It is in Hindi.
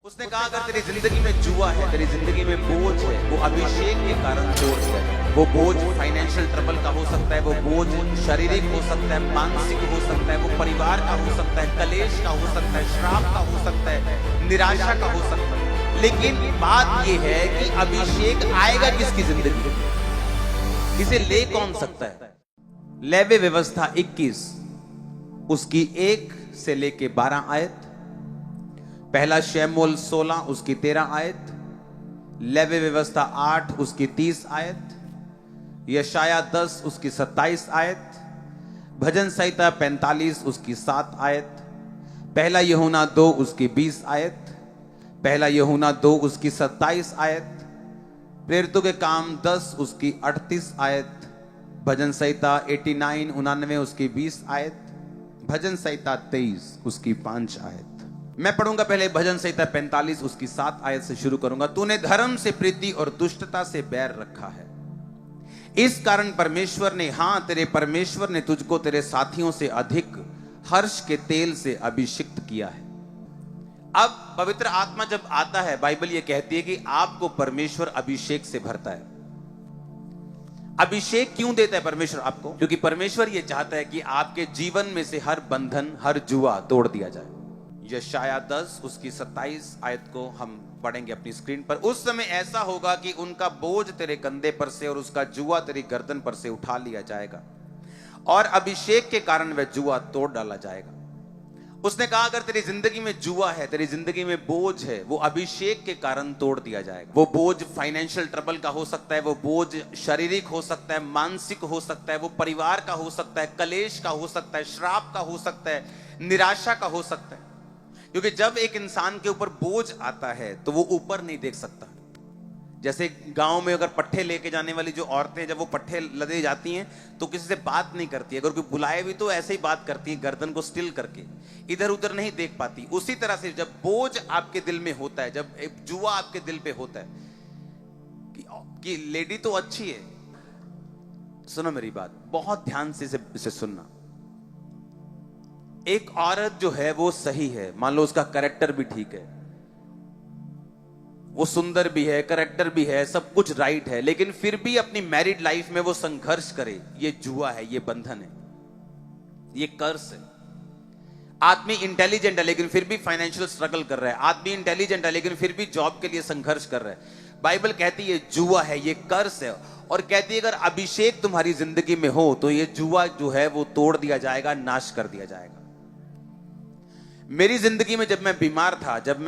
उसने कहा अगर तेरी जिंदगी में जुआ है, तेरी जिंदगी में बोझ है, वो अभिषेक के कारण तोड़ दिया जाए। वो बोझ फाइनेंशियल ट्रबल का हो सकता है, वो बोझ शारीरिक हो सकता है, मानसिक हो सकता है, वो परिवार का हो सकता है, कलेश का हो सकता है, श्राप का हो सकता है, निराशा का हो सकता है। लेकिन बात ये है कि अभिषेक आएगा किसकी जिंदगी में, इसे ले कौन सकता है। लेवे व्यवस्था 21 उसकी 1 से लेके 12 आयत, पहला शमूएल 16 उसकी 13 आयत, लेवी व्यवस्था 8 उसकी 30 आयत, यशाया 10 उसकी 27 आयत, भजन संहिता 45 उसकी 7 आयत, पहला यूहन्ना 2 उसकी 20 आयत, पहला यूहन्ना 2 उसकी 27 आयत, प्रेरितों के काम 10 उसकी 38 आयत, भजन संहिता 89 99 उसकी 20 आयत, भजन संहिता 23 उसकी 5 आयत। मैं पढ़ूंगा पहले भजन संहिता 45 उसकी 7 आयत से शुरू करूंगा। तूने धर्म से प्रीति और दुष्टता से बैर रखा है, इस कारण परमेश्वर ने, हां तेरे परमेश्वर ने तुझको तेरे साथियों से अधिक हर्ष के तेल से अभिषिक्त किया है। अब पवित्र आत्मा जब आता है, बाइबल ये कहती है कि आपको परमेश्वर अभिषेक से भरता है। अभिषेक क्यों देता है परमेश्वर आपको? क्योंकि परमेश्वर ये चाहता है कि आपके जीवन में से हर बंधन, हर जुआ तोड़ दिया जाए। यशाया 10 उसकी 27 आयत को हम पढ़ेंगे अपनी स्क्रीन पर। उस समय ऐसा होगा कि उनका बोझ तेरे कंधे पर से और उसका जुआ तेरी गर्दन पर से उठा लिया जाएगा और अभिषेक के कारण वह जुआ तोड़ डाला जाएगा। उसने कहा अगर तेरी जिंदगी में जुआ है, तेरी जिंदगी में बोझ है, वो अभिषेक के कारण तोड़ दिया जाएगा। वो बोझ फाइनेंशियल ट्रबल का हो सकता है, वो बोझ शारीरिक हो सकता है, मानसिक हो सकता है, वो परिवार का हो सकता है, कलेश का हो सकता है, श्राप का हो सकता है, निराशा का हो सकता है। क्योंकि जब एक इंसान के ऊपर बोझ आता है तो वो ऊपर नहीं देख सकता। जैसे गांव में अगर पट्टे लेके जाने वाली जो औरतें, जब वो पट्टे लदे जाती हैं तो किसी से बात नहीं करती, अगर कोई बुलाए भी तो ऐसे ही बात करती है, गर्दन को स्टिल करके, इधर उधर नहीं देख पाती। उसी तरह से जब बोझ आपके दिल में होता है, जब एक जुआ आपके दिल पे होता है कि लेडी तो अच्छी है, सुनो मेरी बात, बहुत ध्यान से इसे सुनना। एक औरत जो है वो सही है, मान लो उसका कैरेक्टर भी ठीक है, वो सुंदर भी है, कैरेक्टर भी है, सब कुछ राइट है, लेकिन फिर भी अपनी मैरिड लाइफ में वो संघर्ष करे, ये जुआ है, ये बंधन है, ये कर्स है। आदमी इंटेलिजेंट है लेकिन फिर भी फाइनेंशियल स्ट्रगल कर रहा है, आदमी इंटेलिजेंट है लेकिन फिर भी जॉब के लिए संघर्ष कर रहा है। बाइबल कहती है ये जुआ है, ये कर्स है, और कहती है अगर अभिषेक तुम्हारी जिंदगी में हो तो ये जुआ जो है वो तोड़ दिया जाएगा, नाश कर दिया जाएगा। मेरी जिंदगी में जब मैं बीमार था, जब